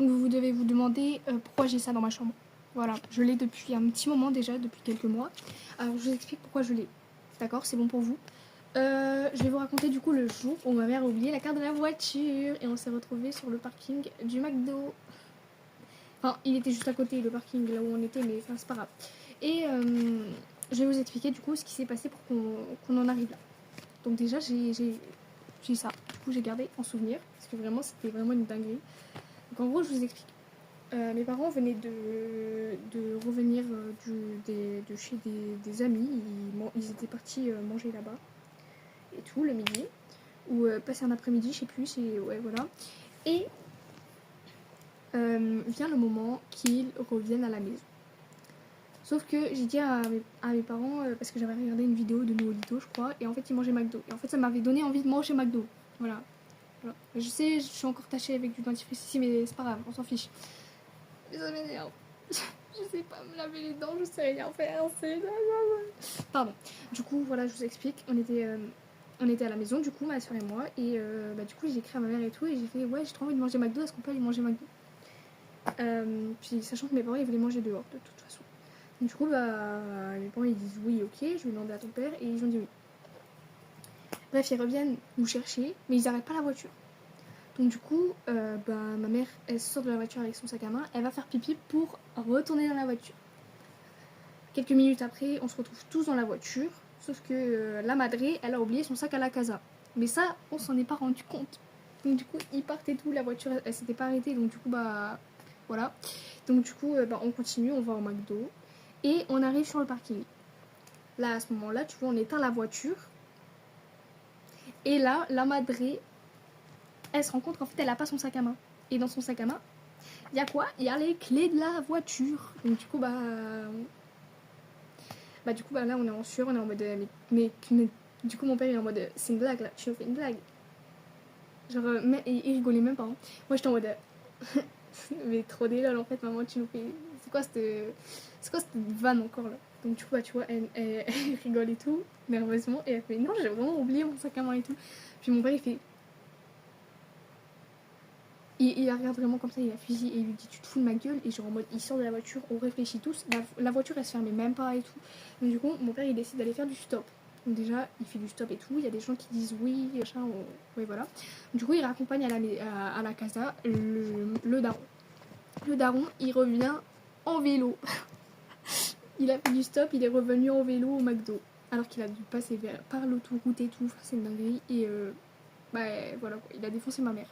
Donc vous devez vous demander pourquoi j'ai ça dans ma chambre. Voilà, je l'ai depuis un petit moment déjà, depuis quelques mois. Alors je vous explique pourquoi je l'ai. D'accord, c'est bon pour vous. Je vais vous raconter du coup le jour où ma mère a oublié la carte de la voiture et on s'est retrouvés sur le parking du McDo. Enfin, il était juste à côté, le parking, là où on était, mais enfin, c'est pas grave. Et je vais vous expliquer du coup ce qui s'est passé pour qu'on en arrive là. Donc déjà, j'ai ça. Du coup, j'ai gardé en souvenir, parce que vraiment, c'était vraiment une dinguerie. Donc en gros, je vous explique. Mes parents venaient de revenir de chez des amis. Ils étaient partis manger là-bas et tout, le midi. Ou passer un après-midi, je sais plus. Ouais, voilà. Et vient le moment qu'ils reviennent à la maison. Sauf que j'ai dit à mes parents, parce que j'avais regardé une vidéo de Noolito, je crois, et en fait ils mangeaient McDo. Et en fait ça m'avait donné envie de manger McDo. Voilà. Je sais, je suis encore tachée avec du dentifrice ici, mais c'est pas grave, on s'en fiche. Mais ça m'énerve. Je sais pas me laver les dents, je sais rien faire. Pardon. Du coup, voilà, je vous explique. On était à la maison, du coup, ma soeur et moi, et du coup j'ai écrit à ma mère et tout, et j'ai fait ouais, j'ai trop envie de manger McDo, est-ce qu'on peut aller manger McDo? Puis sachant que mes parents ils voulaient manger dehors de toute façon. Du coup, mes parents ils disent oui, ok, je vais demander à ton père, et ils ont dit oui. Bref, ils reviennent nous chercher, mais ils n'arrêtent pas la voiture. Donc du coup, ma mère, elle sort de la voiture avec son sac à main, elle va faire pipi pour retourner dans la voiture. Quelques minutes après, on se retrouve tous dans la voiture, sauf que la madré, elle a oublié son sac à la casa. Mais ça, on s'en est pas rendu compte. Donc du coup, ils partent et tout, la voiture, elle s'était pas arrêtée, donc du coup, voilà. Donc du coup, on continue, on va au McDo, et on arrive sur le parking. Là, à ce moment-là, tu vois, on éteint la voiture, et là, la madré, elle se rend compte qu'en fait, elle a pas son sac à main. Et dans son sac à main, il y a quoi? Il y a les clés de la voiture. Donc du coup, là, on est en sueur, on est en mode... Mais du coup, mon père, il est en mode... C'est une blague, là. Tu nous fais une blague. Genre, il rigolait même pas. Hein. Moi, j'étais en mode... mais trop délol, en fait, maman, tu nous fais... C'est quoi cette vanne encore, là? Donc du coup, tu vois, elle rigole et tout, nerveusement. Et elle fait, non, j'ai vraiment oublié mon sac à main et tout. Puis mon père, il fait... Il la regarde vraiment comme ça, il a fusillé et il lui dit tu te fous de ma gueule. Et genre en mode il sort de la voiture, on réfléchit tous. La voiture elle se fermait même pas et tout. Donc du coup mon père il décide d'aller faire du stop. Donc déjà il fait du stop et tout. Il y a des gens qui disent oui, machin, oui voilà. Du coup il raccompagne à la casa le daron. Le daron il revient en vélo. Il a fait du stop, il est revenu en vélo au McDo. Alors qu'il a dû passer par l'autoroute et tout. Enfin, c'est une dinguerie. Et voilà quoi, il a défoncé ma mère.